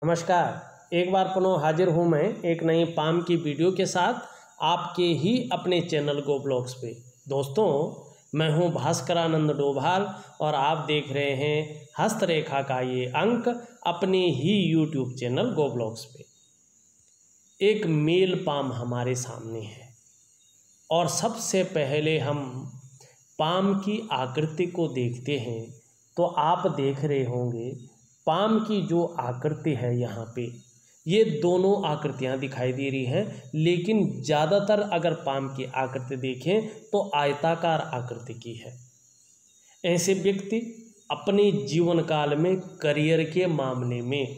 नमस्कार। एक बार पुनः हाजिर हूँ मैं एक नई पाम की वीडियो के साथ आपके ही अपने चैनल गो ब्लॉग्स पे। दोस्तों, मैं हूँ भास्करानंद डोभाल और आप देख रहे हैं हस्तरेखा का ये अंक अपने ही यूट्यूब चैनल गो ब्लॉग्स पे। एक मेल पाम हमारे सामने है और सबसे पहले हम पाम की आकृति को देखते हैं तो आप देख रहे होंगे पाम की जो आकृति है यहाँ पे ये दोनों आकृतियाँ दिखाई दे रही हैं, लेकिन ज़्यादातर अगर पाम की आकृति देखें तो आयताकार आकृति की है। ऐसे व्यक्ति अपने जीवन काल में करियर के मामले में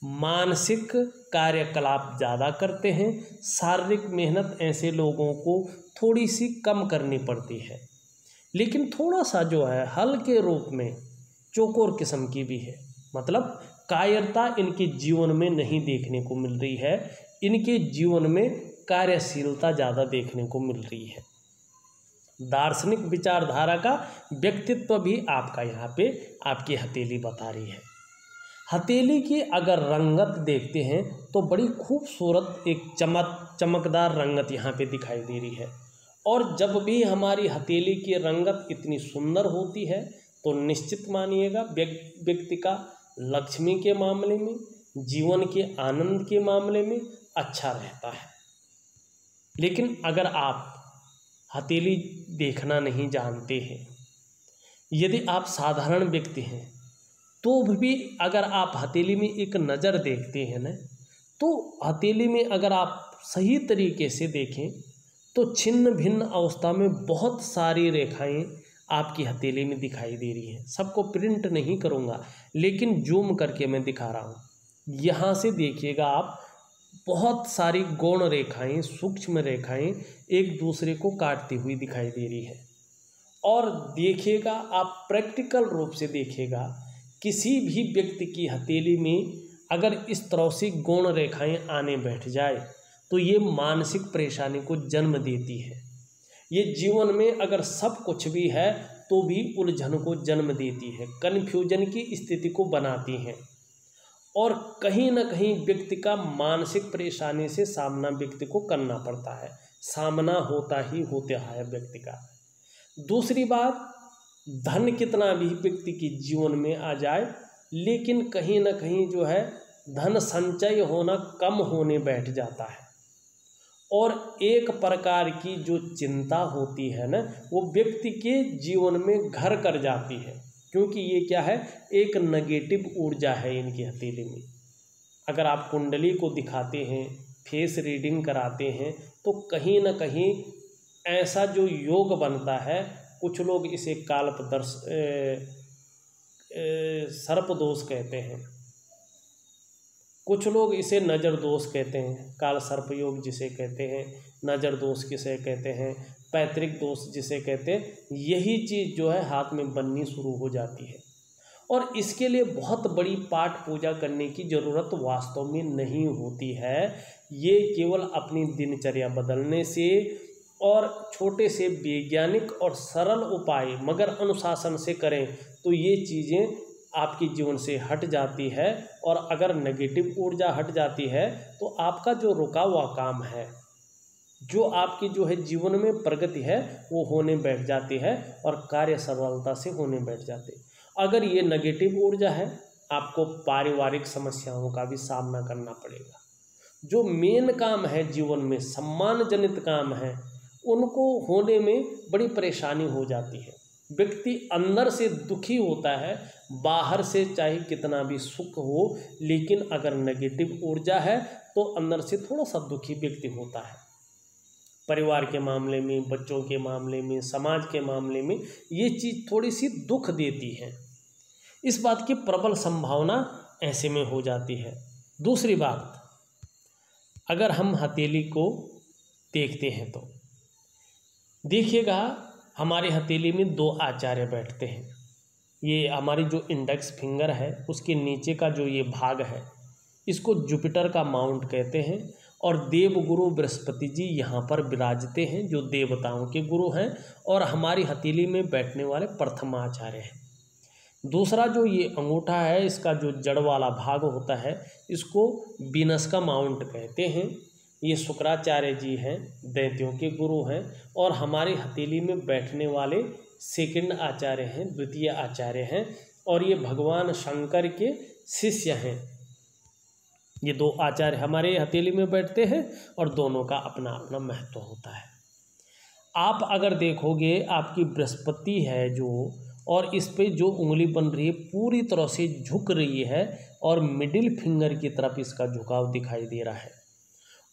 मानसिक कार्यकलाप ज़्यादा करते हैं। शारीरिक मेहनत ऐसे लोगों को थोड़ी सी कम करनी पड़ती है, लेकिन थोड़ा सा जो है हल्के रूप में चौकोर किस्म की भी है। मतलब कायरता इनके जीवन में नहीं देखने को मिल रही है, इनके जीवन में कार्यशीलता ज़्यादा देखने को मिल रही है। दार्शनिक विचारधारा का व्यक्तित्व भी आपका यहाँ पे आपकी हथेली बता रही है। हथेली की अगर रंगत देखते हैं तो बड़ी खूबसूरत एक चमकदार रंगत यहाँ पे दिखाई दे रही है। और जब भी हमारी हथेली की रंगत इतनी सुंदर होती है तो निश्चित मानिएगा व्यक्ति का लक्ष्मी के मामले में, जीवन के आनंद के मामले में अच्छा रहता है। लेकिन अगर आप हथेली देखना नहीं जानते हैं, यदि आप साधारण व्यक्ति हैं तो भी अगर आप हथेली में एक नज़र देखते हैं ना, तो हथेली में अगर आप सही तरीके से देखें तो छिन्न भिन्न अवस्था में बहुत सारी रेखाएं आपकी हथेली में दिखाई दे रही हैं। सबको प्रिंट नहीं करूँगा, लेकिन जूम करके मैं दिखा रहा हूँ। यहाँ से देखिएगा आप, बहुत सारी गौण रेखाएं, सूक्ष्म रेखाएं एक दूसरे को काटती हुई दिखाई दे रही है। और देखिएगा आप, प्रैक्टिकल रूप से देखिएगा, किसी भी व्यक्ति की हथेली में अगर इस तरह से गौण रेखाएं आने बैठ जाए तो ये मानसिक परेशानी को जन्म देती है। ये जीवन में अगर सब कुछ भी है तो भी उलझन को जन्म देती है, कन्फ्यूजन की स्थिति को बनाती हैं। और कहीं ना कहीं व्यक्ति का मानसिक परेशानी से सामना व्यक्ति को करना पड़ता है, सामना होता है व्यक्ति का। दूसरी बात, धन कितना भी व्यक्ति के जीवन में आ जाए, लेकिन कहीं ना कहीं जो है धन संचय होना कम होने बैठ जाता है। और एक प्रकार की जो चिंता होती है ना, वो व्यक्ति के जीवन में घर कर जाती है, क्योंकि ये क्या है, एक नेगेटिव ऊर्जा है इनकी हथेली में। अगर आप कुंडली को दिखाते हैं, फेस रीडिंग कराते हैं, तो कहीं ना कहीं ऐसा जो योग बनता है, कुछ लोग इसे सर्प दोष कहते हैं, कुछ लोग इसे नज़र दोष कहते हैं, काल सर्प योग जिसे कहते हैं, नज़र दोष किसे कहते हैं, पैतृक दोष जिसे कहते हैं। यही चीज़ जो है हाथ में बननी शुरू हो जाती है। और इसके लिए बहुत बड़ी पाठ पूजा करने की ज़रूरत वास्तव में नहीं होती है। ये केवल अपनी दिनचर्या बदलने से और छोटे से वैज्ञानिक और सरल उपाय मगर अनुशासन से करें तो ये चीज़ें आपकी जीवन से हट जाती है। और अगर नेगेटिव ऊर्जा हट जाती है तो आपका जो रुका हुआ काम है, जो आपकी जो है जीवन में प्रगति है, वो होने बैठ जाती है और कार्य सरलता से होने बैठ जाते। अगर ये नेगेटिव ऊर्जा है, आपको पारिवारिक समस्याओं का भी सामना करना पड़ेगा। जो मेन काम है जीवन में, सम्मान जनित काम है, उनको होने में बड़ी परेशानी हो जाती है। व्यक्ति अंदर से दुखी होता है, बाहर से चाहे कितना भी सुख हो, लेकिन अगर नेगेटिव ऊर्जा है तो अंदर से थोड़ा सा दुखी व्यक्ति होता है। परिवार के मामले में, बच्चों के मामले में, समाज के मामले में ये चीज़ थोड़ी सी दुख देती है। इस बात की प्रबल संभावना ऐसे में हो जाती है। दूसरी बात, अगर हम हथेली को देखते हैं तो देखिएगा, हमारे हथेली में दो आचार्य बैठते हैं। ये हमारी जो इंडेक्स फिंगर है उसके नीचे का जो ये भाग है, इसको जुपिटर का माउंट कहते हैं। और देवगुरु बृहस्पति जी यहाँ पर विराजते हैं, जो देवताओं के गुरु हैं और हमारी हथेली में बैठने वाले प्रथम आचार्य हैं। दूसरा जो ये अंगूठा है, इसका जो जड़ वाला भाग होता है इसको वीनस का माउंट कहते हैं। ये शुक्राचार्य जी हैं, दैत्यों के गुरु हैं और हमारी हथेली में बैठने वाले सेकंड आचार्य हैं, द्वितीय आचार्य हैं और ये भगवान शंकर के शिष्य हैं। ये दो आचार्य हमारे हथेली में बैठते हैं और दोनों का अपना अपना महत्व होता है। आप अगर देखोगे आपकी बृहस्पति है जो, और इस पे जो उंगली बन रही है पूरी तरह से झुक रही है और मिडिल फिंगर की तरफ इसका झुकाव दिखाई दे रहा है।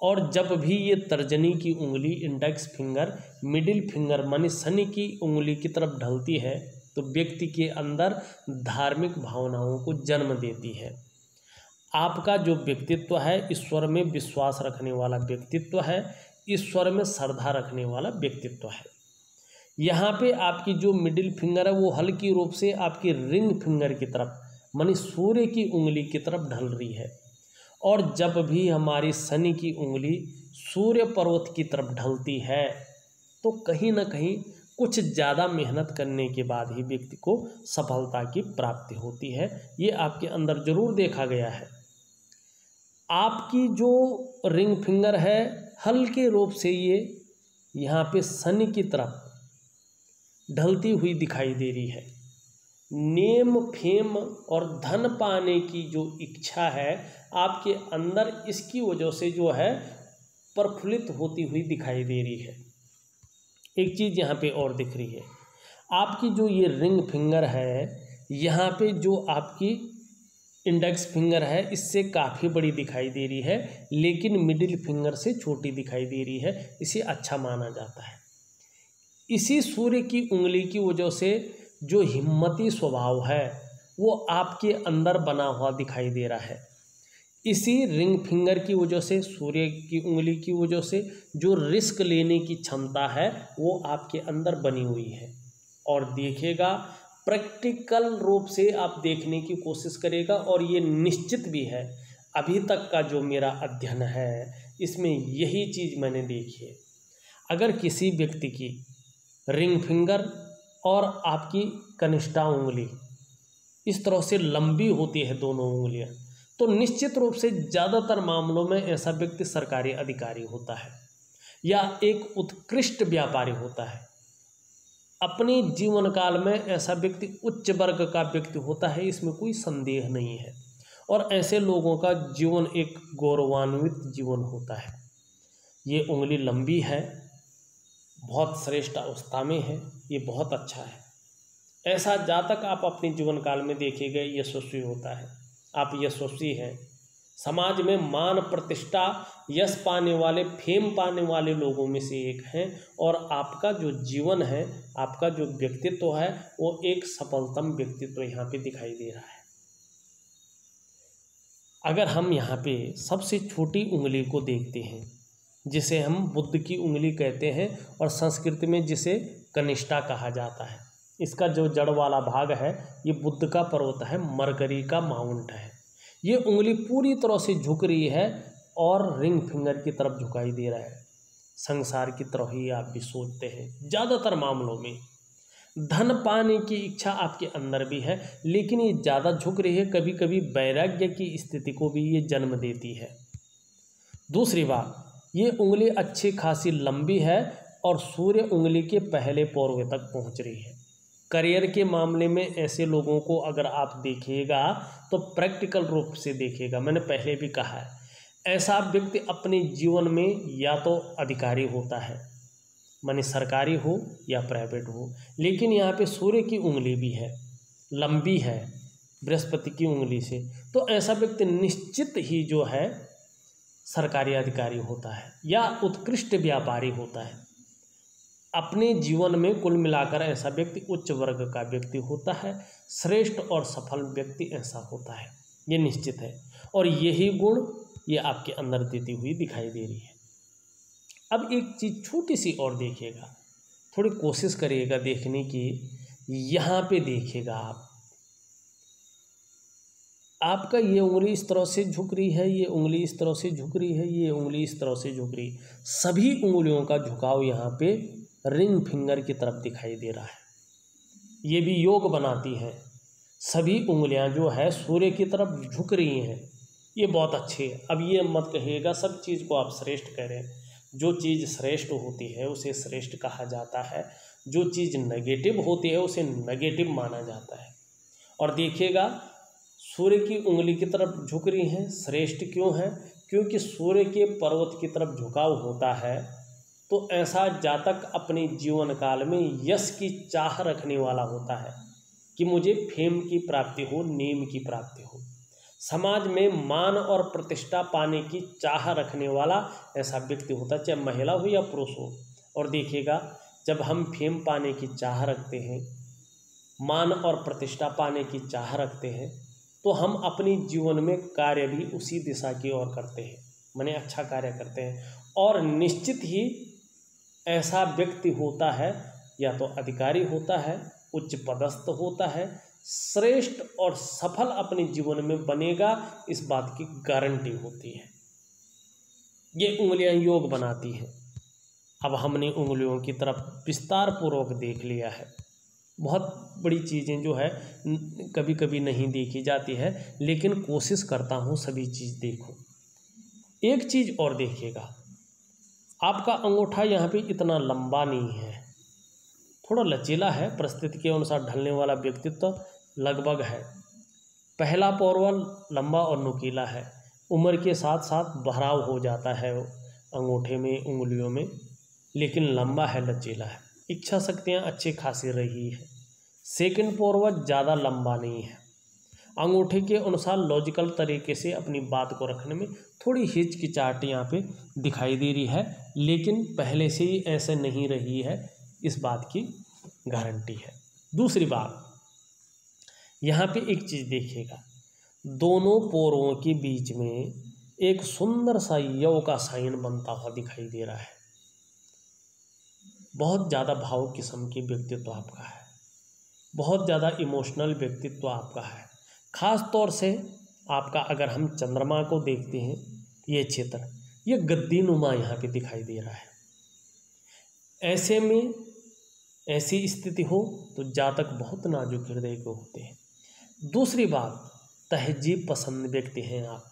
और जब भी ये तर्जनी की उंगली, इंडेक्स फिंगर, मिडिल फिंगर माने शनि की उंगली की तरफ ढलती है तो व्यक्ति के अंदर धार्मिक भावनाओं को जन्म देती है। आपका जो व्यक्तित्व है ईश्वर में विश्वास रखने वाला व्यक्तित्व है, ईश्वर में श्रद्धा रखने वाला व्यक्तित्व है। यहाँ पे आपकी जो मिडिल फिंगर है वो हल्की रूप से आपकी रिंग फिंगर की तरफ मानी सूर्य की उंगली की तरफ ढल रही है। और जब भी हमारी शनि की उंगली सूर्य पर्वत की तरफ ढलती है तो कहीं ना कहीं कुछ ज़्यादा मेहनत करने के बाद ही व्यक्ति को सफलता की प्राप्ति होती है। ये आपके अंदर जरूर देखा गया है। आपकी जो रिंग फिंगर है हल्के रूप से ये यहाँ पे शनि की तरफ ढलती हुई दिखाई दे रही है। नेम फेम और धन पाने की जो इच्छा है आपके अंदर, इसकी वजह से जो है प्रफुल्लित होती हुई दिखाई दे रही है। एक चीज़ यहाँ पे और दिख रही है, आपकी जो ये रिंग फिंगर है यहाँ पे जो आपकी इंडेक्स फिंगर है इससे काफ़ी बड़ी दिखाई दे रही है, लेकिन मिडिल फिंगर से छोटी दिखाई दे रही है। इसे अच्छा माना जाता है। इसी सूर्य की उंगली की वजह से जो हिम्मती स्वभाव है वो आपके अंदर बना हुआ दिखाई दे रहा है। इसी रिंग फिंगर की वजह से, सूर्य की उंगली की वजह से जो रिस्क लेने की क्षमता है वो आपके अंदर बनी हुई है। और देखिएगा प्रैक्टिकल रूप से आप देखने की कोशिश करेगा और ये निश्चित भी है, अभी तक का जो मेरा अध्ययन है इसमें यही चीज़ मैंने देखी है। अगर किसी व्यक्ति की रिंग फिंगर और आपकी कनिष्ठा उंगली इस तरह से लंबी होती है दोनों उंगलियां, तो निश्चित रूप से ज़्यादातर मामलों में ऐसा व्यक्ति सरकारी अधिकारी होता है या एक उत्कृष्ट व्यापारी होता है। अपने जीवन काल में ऐसा व्यक्ति उच्च वर्ग का व्यक्ति होता है, इसमें कोई संदेह नहीं है। और ऐसे लोगों का जीवन एक गौरवान्वित जीवन होता है। ये उंगली लंबी है, बहुत श्रेष्ठ अवस्था में है, ये बहुत अच्छा है। ऐसा जातक आप अपने जीवन काल में देखेंगे यशस्वी होता है। आप यशस्वी हैं, समाज में मान प्रतिष्ठा यश पाने वाले, फेम पाने वाले लोगों में से एक हैं। और आपका जो जीवन है, आपका जो व्यक्तित्व है वो एक सफलतम व्यक्तित्व यहाँ पे दिखाई दे रहा है। अगर हम यहाँ पे सबसे छोटी उंगली को देखते हैं जिसे हम बुद्ध की उंगली कहते हैं और संस्कृत में जिसे कनिष्ठा कहा जाता है, इसका जो जड़ वाला भाग है ये बुद्ध का पर्वत है, मरकरी का माउंट है। ये उंगली पूरी तरह से झुक रही है और रिंग फिंगर की तरफ झुकाई दे रहा है। संसार की तरह ही आप भी सोचते हैं ज़्यादातर मामलों में। धन पाने की इच्छा आपके अंदर भी है, लेकिन ये ज़्यादा झुक रही है, कभी कभी वैराग्य की स्थिति को भी ये जन्म देती है। दूसरी बात, ये उंगली अच्छी खासी लंबी है और सूर्य उंगली के पहले पौरवे तक पहुंच रही है। करियर के मामले में ऐसे लोगों को अगर आप देखिएगा तो प्रैक्टिकल रूप से देखिएगा, मैंने पहले भी कहा है, ऐसा व्यक्ति अपने जीवन में या तो अधिकारी होता है, माने सरकारी हो या प्राइवेट हो, लेकिन यहाँ पे सूर्य की उंगली भी है, लंबी है बृहस्पति की उंगली से, तो ऐसा व्यक्ति निश्चित ही जो है सरकारी अधिकारी होता है या उत्कृष्ट व्यापारी होता है। अपने जीवन में कुल मिलाकर ऐसा व्यक्ति उच्च वर्ग का व्यक्ति होता है, श्रेष्ठ और सफल व्यक्ति ऐसा होता है, ये निश्चित है। और यही गुण ये आपके अंदर देती हुई दिखाई दे रही है। अब एक चीज़ छोटी सी और देखिएगा, थोड़ी कोशिश करिएगा देखने की। यहाँ पे देखिएगा आपका ये उंगली इस तरह से झुक रही है, ये उंगली इस तरह से झुक रही है, ये उंगली इस तरह से झुक रही, सभी उंगलियों का झुकाव यहाँ पे रिंग फिंगर की तरफ दिखाई दे रहा है। ये भी योग बनाती है। सभी उंगलियां जो है सूर्य की तरफ झुक रही हैं, ये बहुत अच्छी है। अब ये मत कहिएगा सब चीज़ को आप श्रेष्ठ कह रहे हैं। जो चीज़ श्रेष्ठ होती है उसे श्रेष्ठ कहा जाता है, जो चीज़ नेगेटिव होती है उसे नेगेटिव माना जाता है। और देखिएगा सूर्य की उंगली की तरफ झुक रही हैं, श्रेष्ठ क्यों है? क्योंकि सूर्य के पर्वत की तरफ झुकाव होता है तो ऐसा जातक अपने जीवन काल में यश की चाह रखने वाला होता है कि मुझे फेम की प्राप्ति हो, नेम की प्राप्ति हो, समाज में मान और प्रतिष्ठा पाने की चाह रखने वाला ऐसा व्यक्ति होता है, चाहे महिला हो या पुरुष हो। और देखिएगा जब हम फेम पाने की चाह रखते हैं, मान और प्रतिष्ठा पाने की चाह रखते हैं, तो हम अपने जीवन में कार्य भी उसी दिशा की ओर करते हैं, माने अच्छा कार्य करते हैं। और निश्चित ही ऐसा व्यक्ति होता है, या तो अधिकारी होता है, उच्च पदस्थ होता है, श्रेष्ठ और सफल अपने जीवन में बनेगा, इस बात की गारंटी होती है। ये उंगलियां योग बनाती हैं। अब हमने उंगलियों की तरफ विस्तार पूर्वक देख लिया है। बहुत बड़ी चीज़ें जो है कभी कभी नहीं देखी जाती है, लेकिन कोशिश करता हूँ सभी चीज़ देखूँ। एक चीज़ और देखिएगा, आपका अंगूठा यहाँ पे इतना लंबा नहीं है, थोड़ा लचीला है, परिस्थिति के अनुसार ढलने वाला व्यक्तित्व लगभग है। पहला पोरवल लंबा और नुकीला है, उम्र के साथ साथ बढ़ाव हो जाता है अंगूठे में, उंगलियों में, लेकिन लंबा है, लचीला है। इच्छा शक्तियाँ अच्छी खासी रही है। सेकंड पोरवल ज़्यादा लंबा नहीं है, अंगूठे के अनुसार लॉजिकल तरीके से अपनी बात को रखने में थोड़ी हिचकिचाहट यहाँ पे दिखाई दे रही है, लेकिन पहले से ही ऐसे नहीं रही है, इस बात की गारंटी है। दूसरी बात, यहाँ पे एक चीज़ देखिएगा, दोनों पोरों के बीच में एक सुंदर सा यव का साइन बनता हुआ दिखाई दे रहा है। बहुत ज़्यादा भावुक किस्म के व्यक्तित्व आपका है, बहुत ज़्यादा इमोशनल व्यक्तित्व आपका है। ख़ास तौर से आपका अगर हम चंद्रमा को देखते हैं, ये क्षेत्र, ये गद्दी नुमा यहाँ पे दिखाई दे रहा है। ऐसे में ऐसी स्थिति हो तो जातक बहुत नाजुक हृदय के होते हैं। दूसरी बात, तहजीब पसंद व्यक्ति हैं आप,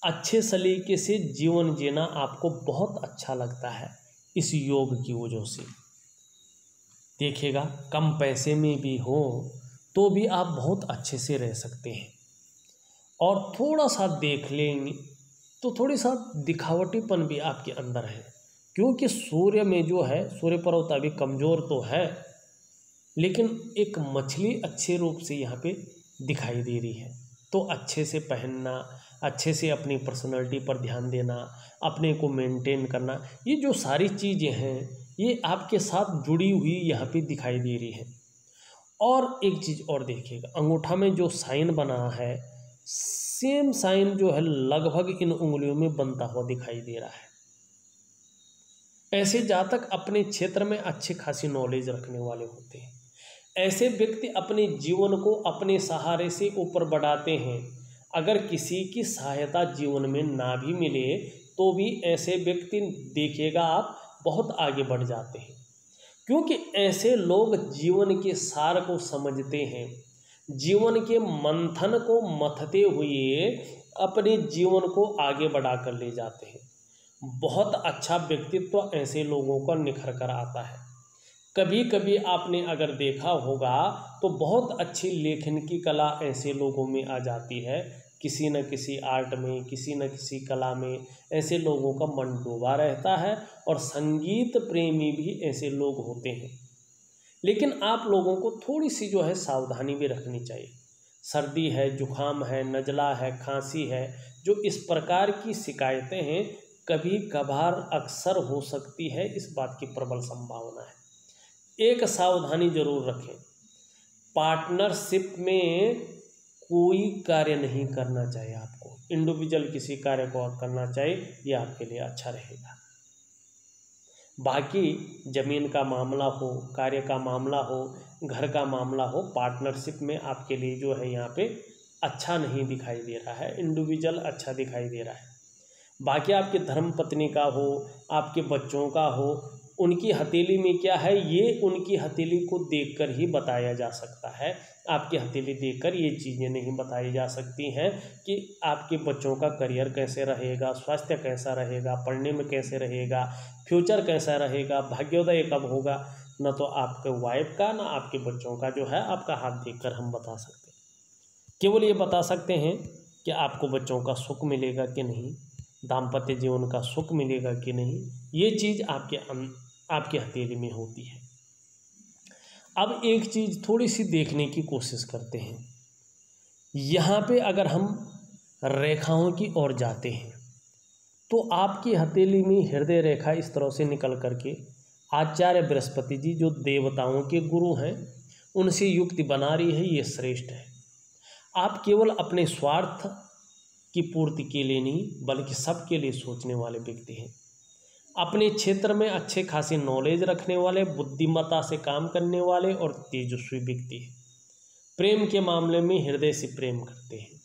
अच्छे सलीके से जीवन जीना आपको बहुत अच्छा लगता है इस योग की वजह से। देखिएगा कम पैसे में भी हो तो भी आप बहुत अच्छे से रह सकते हैं। और थोड़ा सा देख लेंगे तो थोड़ी सा दिखावटीपन भी आपके अंदर है, क्योंकि सूर्य में जो है, सूर्य पर्वत अभी कमज़ोर तो है, लेकिन एक मछली अच्छे रूप से यहाँ पे दिखाई दे रही है। तो अच्छे से पहनना, अच्छे से अपनी पर्सनैलिटी पर ध्यान देना, अपने को मेंटेन करना, ये जो सारी चीज़ें हैं ये आपके साथ जुड़ी हुई यहाँ पे दिखाई दे रही है। और एक चीज़ और देखिएगा, अंगूठा में जो साइन बना है, सेम साइन जो है लगभग इन उंगलियों में बनता हुआ दिखाई दे रहा है। ऐसे जातक अपने क्षेत्र में अच्छी खासी नॉलेज रखने वाले होते हैं। ऐसे व्यक्ति अपने जीवन को अपने सहारे से ऊपर बढ़ाते हैं। अगर किसी की सहायता जीवन में ना भी मिले तो भी ऐसे व्यक्ति देखिएगा आप बहुत आगे बढ़ जाते हैं, क्योंकि ऐसे लोग जीवन के सार को समझते हैं, जीवन के मंथन को मथते हुए अपने जीवन को आगे बढ़ा कर ले जाते हैं। बहुत अच्छा व्यक्तित्व ऐसे लोगों का निखर कर आता है। कभी कभी आपने अगर देखा होगा तो बहुत अच्छी लेखन की कला ऐसे लोगों में आ जाती है, किसी न किसी आर्ट में, किसी न किसी कला में ऐसे लोगों का मन डूबा रहता है। और संगीत प्रेमी भी ऐसे लोग होते हैं, लेकिन आप लोगों को थोड़ी सी जो है सावधानी भी रखनी चाहिए। सर्दी है, जुखाम है, नज़ला है, खांसी है, जो इस प्रकार की शिकायतें हैं कभी कभार अक्सर हो सकती है, इस बात की प्रबल संभावना है। एक सावधानी जरूर रखें, पार्टनरशिप में कोई कार्य नहीं करना चाहिए आपको, इंडिविजुअल किसी कार्य को करना चाहिए, ये आपके लिए अच्छा रहेगा। बाकी ज़मीन का मामला हो, कार्य का मामला हो, घर का मामला हो, पार्टनरशिप में आपके लिए जो है यहाँ पे अच्छा नहीं दिखाई दे रहा है, इंडिविजुअल अच्छा दिखाई दे रहा है। बाकी आपके धर्मपत्नी का हो, आपके बच्चों का हो, उनकी हथेली में क्या है ये उनकी हथेली को देखकर ही बताया जा सकता है आपकी हथेली देखकर ये चीज़ें नहीं बताई जा सकती हैं कि आपके बच्चों का करियर कैसे रहेगा, स्वास्थ्य कैसा रहेगा, पढ़ने में कैसे रहेगा, फ्यूचर कैसा रहेगा, भाग्योदय कब होगा। न तो आपके वाइफ का ना आपके बच्चों का जो है आपका हाथ देखकर हम बता सकते हैं। केवल ये बता सकते हैं कि आपको बच्चों का सुख मिलेगा कि नहीं, दाम्पत्य जीवन का सुख मिलेगा कि नहीं, ये चीज़ आपके हथेली में होती है। अब एक चीज़ थोड़ी सी देखने की कोशिश करते हैं। यहाँ पे अगर हम रेखाओं की ओर जाते हैं तो आपकी हथेली में हृदय रेखा इस तरह से निकल करके आचार्य बृहस्पति जी जो देवताओं के गुरु हैं उनसे युक्ति बना रही है, ये श्रेष्ठ है। आप केवल अपने स्वार्थ की पूर्ति के लिए नहीं बल्कि सबके लिए सोचने वाले व्यक्ति हैं। अपने क्षेत्र में अच्छे खासी नॉलेज रखने वाले, बुद्धिमत्ता से काम करने वाले और तेजस्वी व्यक्ति हैं। प्रेम के मामले में हृदय से प्रेम करते हैं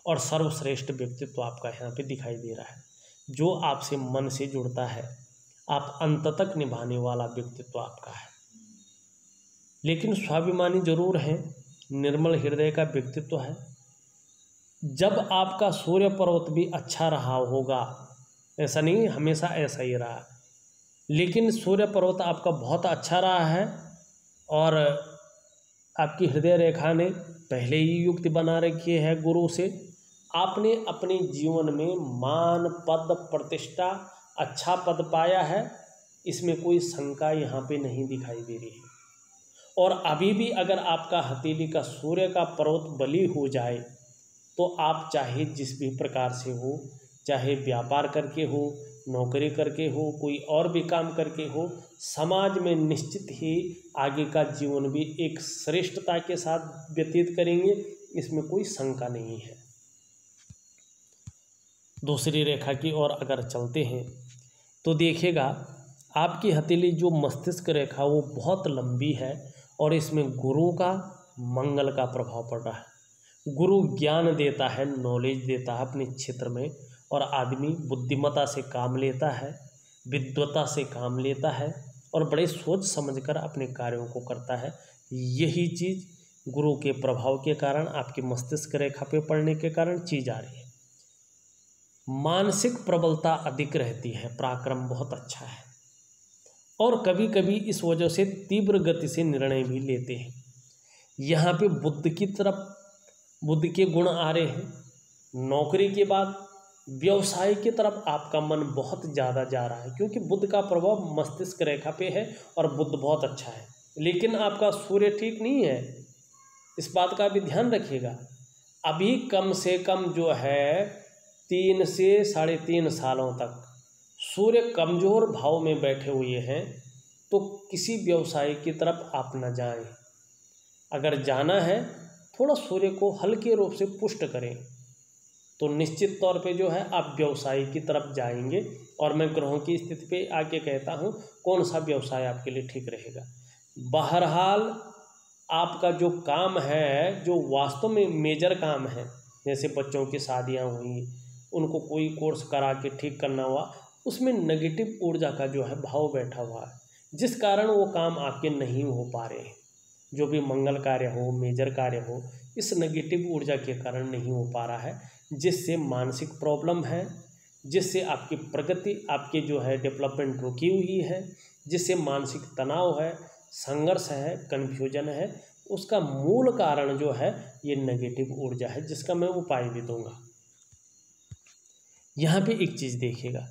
और सर्वश्रेष्ठ व्यक्तित्व आपका यहाँ पे दिखाई दे रहा है। जो आपसे मन से जुड़ता है, आप अंत तक निभाने वाला व्यक्तित्व आपका है। लेकिन स्वाभिमानी जरूर है, निर्मल हृदय का व्यक्तित्व है। जब आपका सूर्य पर्वत भी अच्छा रहा होगा, ऐसा नहीं हमेशा ऐसा ही रहा, लेकिन सूर्य पर्वत आपका बहुत अच्छा रहा है और आपकी हृदय रेखा ने पहले ही युक्ति बना रखी है गुरु से, आपने अपने जीवन में मान, पद, प्रतिष्ठा, अच्छा पद पाया है, इसमें कोई शंका यहाँ पे नहीं दिखाई दे रही है। और अभी भी अगर आपका हथेली का सूर्य का पर्वत बली हो जाए तो आप चाहे जिस भी प्रकार से हो, चाहे व्यापार करके हो, नौकरी करके हो, कोई और भी काम करके हो, समाज में निश्चित ही आगे का जीवन भी एक श्रेष्ठता के साथ व्यतीत करेंगे, इसमें कोई शंका नहीं है। दूसरी रेखा की ओर अगर चलते हैं तो देखिएगा आपकी हथेली जो मस्तिष्क रेखा वो बहुत लंबी है और इसमें गुरु का, मंगल का प्रभाव पड़ रहा है। गुरु ज्ञान देता है, नॉलेज देता है अपने क्षेत्र में, और आदमी बुद्धिमत्ता से काम लेता है, विद्वता से काम लेता है और बड़े सोच समझकर अपने कार्यों को करता है। यही चीज़ गुरु के प्रभाव के कारण आपकी मस्तिष्क रेखा पे पड़ने के कारण चीज़ आ रही है। मानसिक प्रबलता अधिक रहती है, पराक्रम बहुत अच्छा है और कभी कभी इस वजह से तीव्र गति से निर्णय भी लेते हैं। यहाँ पे बुद्ध की तरफ बुद्ध के गुण आ रहे हैं। नौकरी के बाद व्यवसाय की तरफ आपका मन बहुत ज़्यादा जा रहा है क्योंकि बुद्ध का प्रभाव मस्तिष्क रेखा पे है और बुद्ध बहुत अच्छा है, लेकिन आपका सूर्य ठीक नहीं है, इस बात का भी ध्यान रखिएगा। अभी कम से कम जो है 3 से 3.5 सालों तक सूर्य कमज़ोर भाव में बैठे हुए हैं, तो किसी व्यवसाय की तरफ आप न जाएं। अगर जाना है थोड़ा सूर्य को हल्के रूप से पुष्ट करें तो निश्चित तौर पे जो है आप व्यवसाय की तरफ जाएंगे। और मैं ग्रहों की स्थिति पे आके कहता हूँ कौन सा व्यवसाय आपके लिए ठीक रहेगा। बहरहाल आपका जो काम है, जो वास्तव में मेजर काम है, जैसे बच्चों की शादियाँ हुई, उनको कोई कोर्स करा के ठीक करना हुआ, उसमें नेगेटिव ऊर्जा का जो है भाव बैठा हुआ है, जिस कारण वो काम आपके नहीं हो पा रहे हैं। जो भी मंगल कार्य हो, मेजर कार्य हो, इस नेगेटिव ऊर्जा के कारण नहीं हो पा रहा है, जिससे मानसिक प्रॉब्लम है, जिससे आपकी प्रगति, आपकी जो है डेवलपमेंट रुकी हुई है, जिससे मानसिक तनाव है, संघर्ष है, कन्फ्यूजन है। उसका मूल कारण जो है ये नेगेटिव ऊर्जा है, जिसका मैं उपाय भी दूंगा। यहाँ पे एक चीज़ देखिएगा,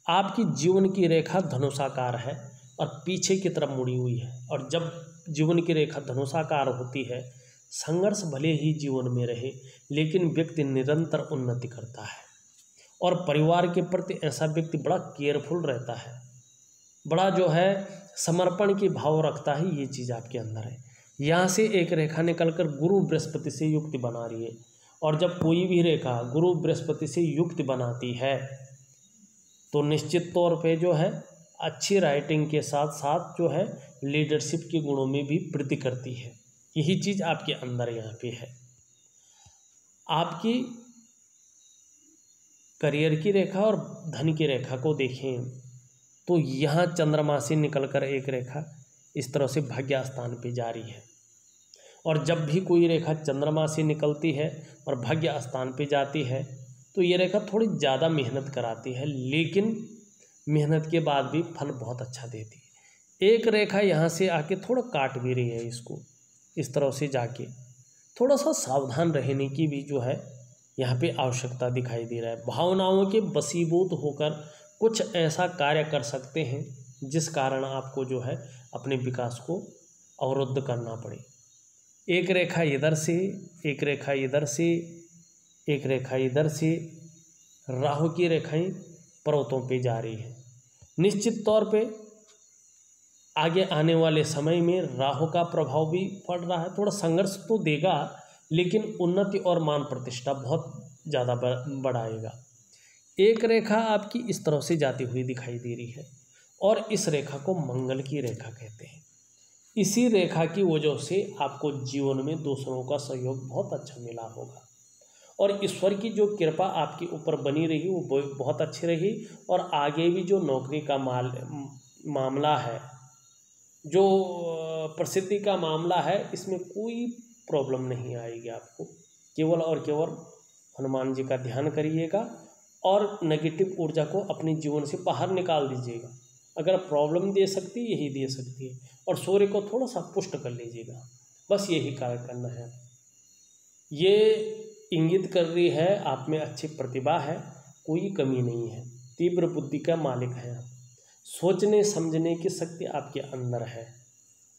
आपकी जीवन की रेखा धनुषाकार है और पीछे की तरफ मुड़ी हुई है, और जब जीवन की रेखा धनुषाकार होती है, संघर्ष भले ही जीवन में रहे लेकिन व्यक्ति निरंतर उन्नति करता है और परिवार के प्रति ऐसा व्यक्ति बड़ा केयरफुल रहता है, बड़ा जो है समर्पण की भाव रखता है। ये चीज़ आपके अंदर है। यहाँ से एक रेखा निकलकर गुरु बृहस्पति से युक्ति बना रही है, और जब कोई भी रेखा गुरु बृहस्पति से युक्ति बनाती है तो निश्चित तौर पे जो है अच्छी राइटिंग के साथ साथ जो है लीडरशिप के गुणों में भी वृद्धि करती है। यही चीज़ आपके अंदर यहाँ पे है। आपकी करियर की रेखा और धन की रेखा को देखें तो यहाँ चंद्रमा से निकलकर एक रेखा इस तरह से भाग्य स्थान पे जा रही है, और जब भी कोई रेखा चंद्रमा से निकलती है और भाग्य स्थान पे जाती है तो ये रेखा थोड़ी ज़्यादा मेहनत कराती है, लेकिन मेहनत के बाद भी फल बहुत अच्छा देती है। एक रेखा यहाँ से आके थोड़ा काट भी रही है इसको, इस तरह से जाके थोड़ा सा सावधान रहने की भी जो है यहाँ पे आवश्यकता दिखाई दे रहा है। भावनाओं के वशीभूत होकर कुछ ऐसा कार्य कर सकते हैं जिस कारण आपको जो है अपने विकास को अवरुद्ध करना पड़े। एक रेखा इधर से, एक रेखा इधर से, एक रेखा इधर से, राहु की रेखाएं पर्वतों पे जा रही है। निश्चित तौर पे आगे आने वाले समय में राहु का प्रभाव भी पड़ रहा है, थोड़ा संघर्ष तो देगा लेकिन उन्नति और मान प्रतिष्ठा बहुत ज़्यादा बढ़ाएगा। एक रेखा आपकी इस तरह से जाती हुई दिखाई दे रही है और इस रेखा को मंगल की रेखा कहते हैं। इसी रेखा की वजह से आपको जीवन में दूसरों का सहयोग बहुत अच्छा मिला होगा और ईश्वर की जो कृपा आपके ऊपर बनी रही वो बहुत अच्छी रही। और आगे भी जो नौकरी का मामला है, जो प्रसिद्धि का मामला है, इसमें कोई प्रॉब्लम नहीं आएगी आपको। केवल और केवल हनुमान जी का ध्यान करिएगा और नेगेटिव ऊर्जा को अपने जीवन से बाहर निकाल दीजिएगा। अगर प्रॉब्लम दे सकती है, यही दे सकती है। और सूर्य को थोड़ा सा पुष्ट कर लीजिएगा, बस यही कार्य करना है। ये इंगित कर रही है आप में अच्छी प्रतिभा है, कोई कमी नहीं है, तीव्र बुद्धि का मालिक है आप, सोचने समझने की शक्ति आपके अंदर है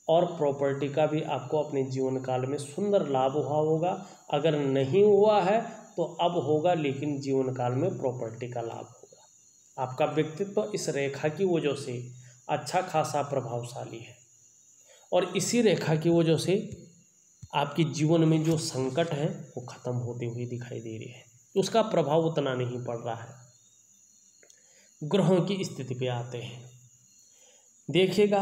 और प्रॉपर्टी का भी आपको अपने जीवन काल में सुंदर लाभ हुआ होगा। अगर नहीं हुआ है तो अब होगा, लेकिन जीवन काल में प्रॉपर्टी का लाभ होगा। आपका व्यक्तित्व इस रेखा की वजह से अच्छा खासा प्रभावशाली है और इसी रेखा की वजह से आपके जीवन में जो संकट है वो खत्म होते हुए दिखाई दे रही है। उसका प्रभाव उतना नहीं पड़ रहा है। ग्रहों की स्थिति पे आते हैं। देखिएगा,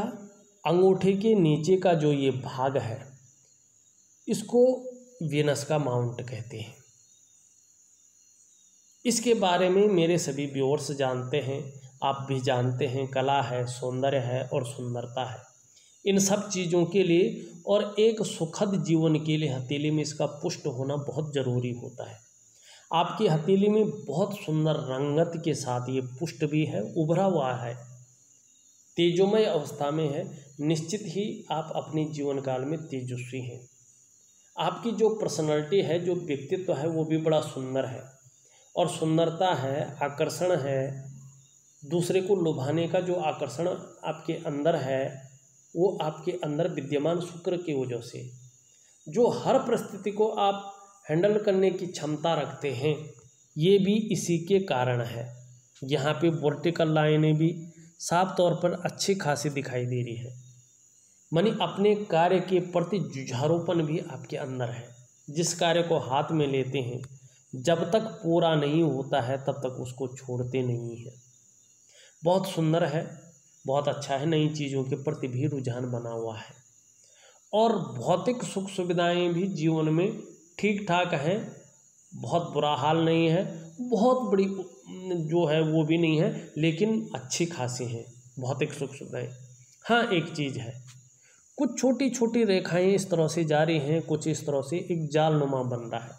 अंगूठे के नीचे का जो ये भाग है इसको वीनस का माउंट कहते हैं। इसके बारे में मेरे सभी व्यूअर्स जानते हैं, आप भी जानते हैं। कला है, सौंदर्य है और सुंदरता है, इन सब चीज़ों के लिए और एक सुखद जीवन के लिए हथेली में इसका पुष्ट होना बहुत ज़रूरी होता है। आपकी हथेली में बहुत सुंदर रंगत के साथ ये पुष्ट भी है, उभरा हुआ है, तेजोमय अवस्था में है। निश्चित ही आप अपने जीवन काल में तेजस्वी हैं। आपकी जो पर्सनालिटी है, जो व्यक्तित्व है, वो भी बड़ा सुंदर है और सुंदरता है, आकर्षण है, दूसरे को लुभाने का जो आकर्षण आपके अंदर है वो आपके अंदर विद्यमान शुक्र की वजह से, जो हर परिस्थिति को आप हैंडल करने की क्षमता रखते हैं, ये भी इसी के कारण है। यहाँ पे वर्टिकल लाइनें भी साफ तौर पर अच्छी खासी दिखाई दे रही है। मानी अपने कार्य के प्रति जुझारूपन भी आपके अंदर है। जिस कार्य को हाथ में लेते हैं, जब तक पूरा नहीं होता है तब तक उसको छोड़ते नहीं हैं। बहुत सुंदर है, बहुत अच्छा है। नई चीज़ों के प्रति भी रुझान बना हुआ है और भौतिक सुख सुविधाएं भी जीवन में ठीक ठाक हैं, बहुत बुरा हाल नहीं है, बहुत बड़ी जो है वो भी नहीं है, लेकिन अच्छी खासी हैं भौतिक सुख सुविधाएं। हाँ, एक चीज़ है, कुछ छोटी छोटी रेखाएं इस तरह से जा रही हैं, कुछ इस तरह से एक जालनुमा बन रहा है।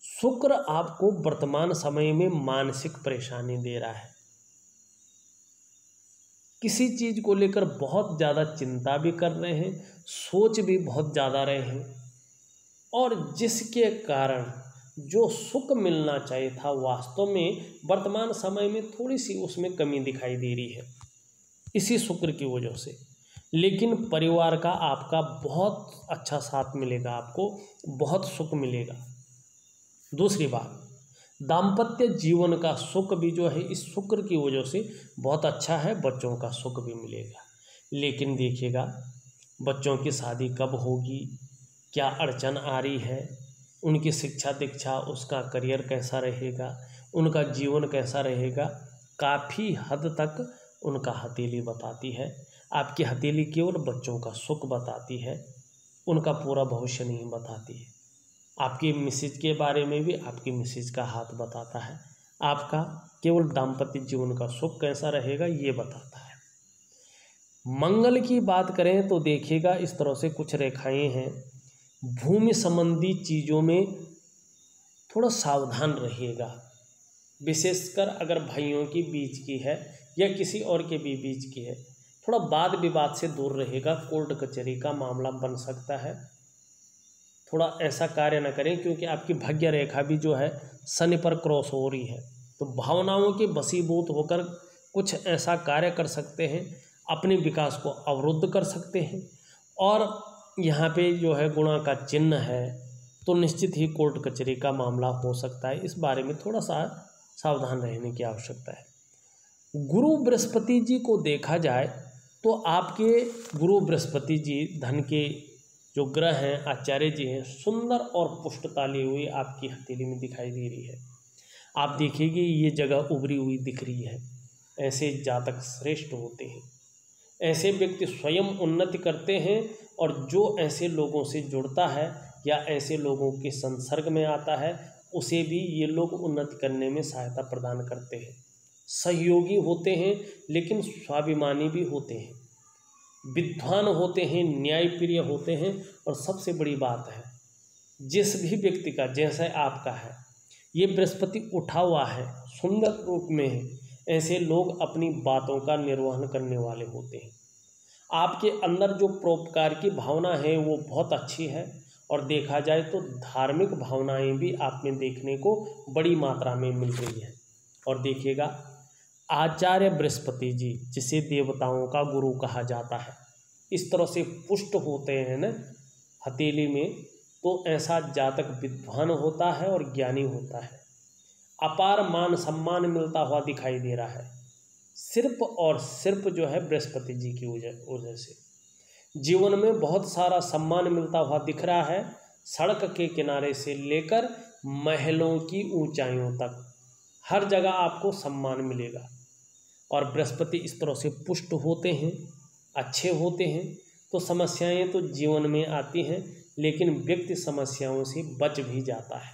शुक्र आपको वर्तमान समय में मानसिक परेशानी दे रहा है। किसी चीज़ को लेकर बहुत ज़्यादा चिंता भी कर रहे हैं, सोच भी बहुत ज़्यादा रहे हैं और जिसके कारण जो सुख मिलना चाहिए था वास्तव में वर्तमान समय में थोड़ी सी उसमें कमी दिखाई दे रही है इसी शुक्र की वजह से। लेकिन परिवार का आपका बहुत अच्छा साथ मिलेगा, आपको बहुत सुख मिलेगा। दूसरी बात, दाम्पत्य जीवन का सुख भी जो है इस शुक्र की वजह से बहुत अच्छा है, बच्चों का सुख भी मिलेगा। लेकिन देखिएगा, बच्चों की शादी कब होगी, क्या अड़चन आ रही है, उनकी शिक्षा दीक्षा, उसका करियर कैसा रहेगा, उनका जीवन कैसा रहेगा, काफ़ी हद तक उनका हथेली बताती है। आपकी हथेली केवल बच्चों का सुख बताती है, उनका पूरा भविष्य नहीं बताती है। आपकी मिसेज के बारे में भी आपकी मिसेज का हाथ बताता है, आपका केवल दाम्पत्य जीवन का सुख कैसा रहेगा ये बताता है। मंगल की बात करें तो देखिएगा, इस तरह से कुछ रेखाएं हैं भूमि संबंधी चीज़ों में थोड़ा सावधान रहिएगा, विशेषकर अगर भाइयों के बीच की है या किसी और के भी बीच की है। थोड़ा वाद विवाद से दूर रहेगा, कोर्ट कचहरी का मामला बन सकता है। थोड़ा ऐसा कार्य न करें, क्योंकि आपकी भाग्य रेखा भी जो है शनि पर क्रॉस हो रही है, तो भावनाओं के वशीभूत होकर कुछ ऐसा कार्य कर सकते हैं, अपने विकास को अवरुद्ध कर सकते हैं। और यहाँ पे जो है गुणा का चिन्ह है, तो निश्चित ही कोर्ट कचहरी का मामला हो सकता है। इस बारे में थोड़ा सा सावधान रहने की आवश्यकता है। गुरु बृहस्पति जी को देखा जाए तो आपके गुरु बृहस्पति जी धन के जो ग्रह हैं, आचार्य जी हैं, सुंदर और पुष्टता ली हुई आपकी हथेली में दिखाई दे रही है। आप देखिएगी ये जगह उभरी हुई दिख रही है। ऐसे जातक श्रेष्ठ होते हैं, ऐसे व्यक्ति स्वयं उन्नति करते हैं, और जो ऐसे लोगों से जुड़ता है या ऐसे लोगों के संसर्ग में आता है, उसे भी ये लोग उन्नति करने में सहायता प्रदान करते हैं। सहयोगी होते हैं, लेकिन स्वाभिमानी भी होते हैं, विद्वान होते हैं, न्यायप्रिय होते हैं। और सबसे बड़ी बात है, जिस भी व्यक्ति का जैसे आपका है ये बृहस्पति उठा हुआ है, सुंदर रूप में है, ऐसे लोग अपनी बातों का निर्वहन करने वाले होते हैं। आपके अंदर जो परोपकार की भावना है वो बहुत अच्छी है, और देखा जाए तो धार्मिक भावनाएं भी आप में देखने को बड़ी मात्रा में मिल रही है। और देखिएगा आचार्य बृहस्पति जी, जिसे देवताओं का गुरु कहा जाता है, इस तरह से पुष्ट होते हैं ना हथेली में, तो ऐसा जातक विद्वान होता है और ज्ञानी होता है। अपार मान सम्मान मिलता हुआ दिखाई दे रहा है, सिर्फ और सिर्फ जो है बृहस्पति जी की वजह से। जीवन में बहुत सारा सम्मान मिलता हुआ दिख रहा है, सड़क के किनारे से लेकर महलों की ऊंचाइयों तक हर जगह आपको सम्मान मिलेगा। और बृहस्पति इस तरह से पुष्ट होते हैं, अच्छे होते हैं, तो समस्याएं तो जीवन में आती हैं, लेकिन व्यक्ति समस्याओं से बच भी जाता है।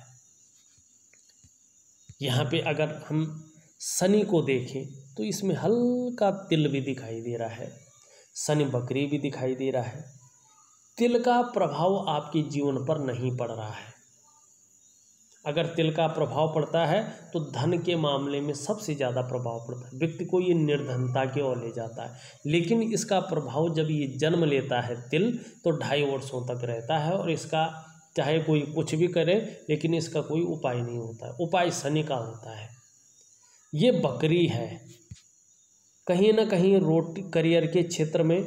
यहाँ पे अगर हम शनि को देखें तो इसमें हल्का तिल भी दिखाई दे रहा है, शनि बकरी भी दिखाई दे रहा है। तिल का प्रभाव आपके जीवन पर नहीं पड़ रहा है। अगर तिल का प्रभाव पड़ता है तो धन के मामले में सबसे ज़्यादा प्रभाव पड़ता है, व्यक्ति को ये निर्धनता की ओर ले जाता है। लेकिन इसका प्रभाव जब ये जन्म लेता है तिल, तो 2.5 वर्षों तक रहता है, और इसका चाहे कोई कुछ भी करे, लेकिन इसका कोई उपाय नहीं होता है। उपाय शनि का होता है। ये बकरी है, कहीं ना कहीं रोटी करियर के क्षेत्र में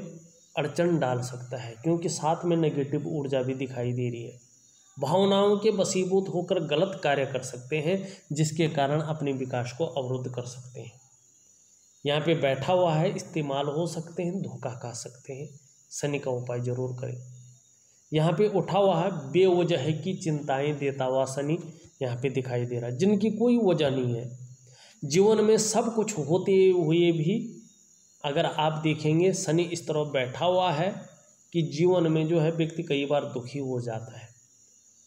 अड़चन डाल सकता है, क्योंकि साथ में नेगेटिव ऊर्जा भी दिखाई दे रही है। भावनाओं के वशीभूत होकर गलत कार्य कर सकते हैं, जिसके कारण अपने विकास को अवरुद्ध कर सकते हैं। यहाँ पे बैठा हुआ है, इस्तेमाल हो सकते हैं, धोखा खा सकते हैं। शनि का उपाय जरूर करें। यहाँ पे उठा हुआ है, बेवजह की चिंताएं देता हुआ शनि यहाँ पे दिखाई दे रहा है, जिनकी कोई वजह नहीं है। जीवन में सब कुछ होते हुए भी अगर आप देखेंगे शनि इस तरह बैठा हुआ है कि जीवन में जो है व्यक्ति कई बार दुखी हो जाता है,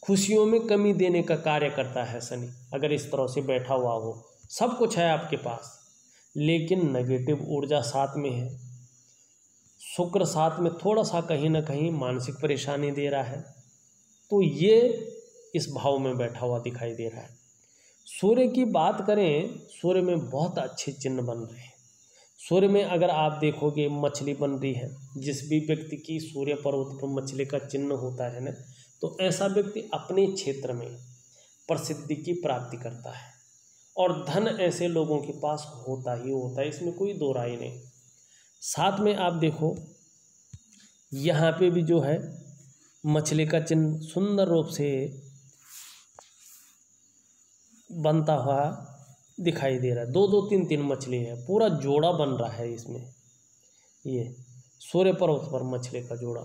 खुशियों में कमी देने का कार्य करता है शनि। अगर इस तरह से बैठा हुआ हो, सब कुछ है आपके पास, लेकिन नेगेटिव ऊर्जा साथ में है, शुक्र साथ में थोड़ा सा कहीं ना कहीं मानसिक परेशानी दे रहा है, तो ये इस भाव में बैठा हुआ दिखाई दे रहा है। सूर्य की बात करें, सूर्य में बहुत अच्छे चिन्ह बन रहे हैं। सूर्य में अगर आप देखोगे मछली बन रही है, जिस भी व्यक्ति की सूर्य पर्वत पर मछली का चिन्ह होता है ना, तो ऐसा व्यक्ति अपने क्षेत्र में प्रसिद्धि की प्राप्ति करता है, और धन ऐसे लोगों के पास होता ही होता है, इसमें कोई दो राय नहीं। साथ में आप देखो यहाँ पे भी जो है मछली का चिन्ह सुंदर रूप से बनता हुआ दिखाई दे रहा है। 2-2 3-3 मछली है, पूरा जोड़ा बन रहा है इसमें। ये सूर्य पर्वत पर मछली का जोड़ा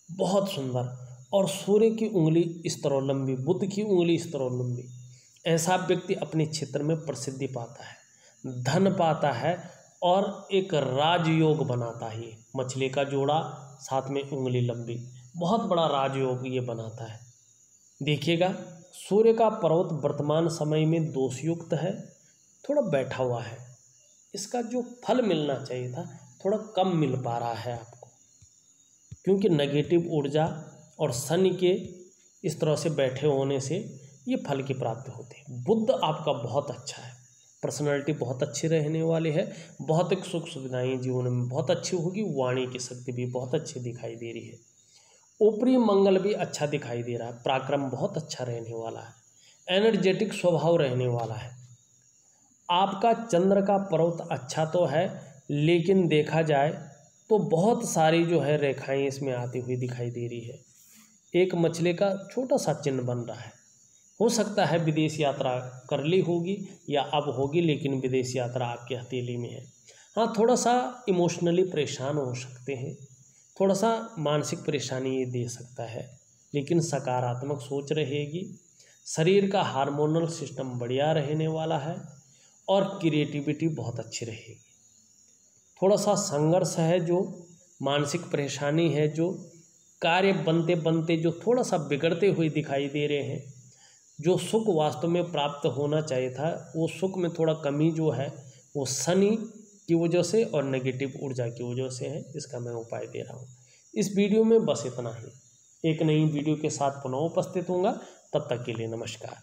बहुत सुंदर, और सूर्य की उंगली इस तरह लंबी, बुध की उंगली इस तरह लंबी। ऐसा व्यक्ति अपने क्षेत्र में प्रसिद्धि पाता है, धन पाता है, और एक राजयोग बनाता है। मछली का जोड़ा साथ में उंगली लंबी, बहुत बड़ा राजयोग ये बनाता है। देखिएगा सूर्य का पर्वत वर्तमान समय में दोषयुक्त है, थोड़ा बैठा हुआ है। इसका जो फल मिलना चाहिए था थोड़ा कम मिल पा रहा है आपको, क्योंकि नेगेटिव ऊर्जा और शनि के इस तरह से बैठे होने से ये फल की प्राप्ति होती है। बुध आपका बहुत अच्छा है, पर्सनालिटी बहुत अच्छी रहने वाली है, भौतिक सुख सुविधाएं जीवन में बहुत अच्छी होगी, वाणी की शक्ति भी बहुत अच्छी दिखाई दे रही है। ऊपरी मंगल भी अच्छा दिखाई दे रहा है, पराक्रम बहुत अच्छा रहने वाला है, एनर्जेटिक स्वभाव रहने वाला है। आपका चंद्र का पर्वत अच्छा तो है, लेकिन देखा जाए तो बहुत सारी जो है रेखाएं इसमें आती हुई दिखाई दे रही है। एक मछली का छोटा सा चिन्ह बन रहा है। हो सकता है विदेश यात्रा कर ली होगी या अब होगी, लेकिन विदेश यात्रा आपके हथेली में है। हाँ, थोड़ा सा इमोशनली परेशान हो सकते हैं, थोड़ा सा मानसिक परेशानी ये दे सकता है, लेकिन सकारात्मक सोच रहेगी। शरीर का हार्मोनल सिस्टम बढ़िया रहने वाला है और क्रिएटिविटी बहुत अच्छी रहेगी। थोड़ा सा संघर्ष है, जो मानसिक परेशानी है, जो कार्य बनते बनते जो थोड़ा सा बिगड़ते हुए दिखाई दे रहे हैं, जो सुख वास्तव में प्राप्त होना चाहिए था वो सुख में थोड़ा कमी जो है वो शनि की वजह से और नेगेटिव ऊर्जा की वजह से है। इसका मैं उपाय दे रहा हूँ। इस वीडियो में बस इतना ही। एक नई वीडियो के साथ पुनः उपस्थित होऊंगा, तब तक के लिए नमस्कार।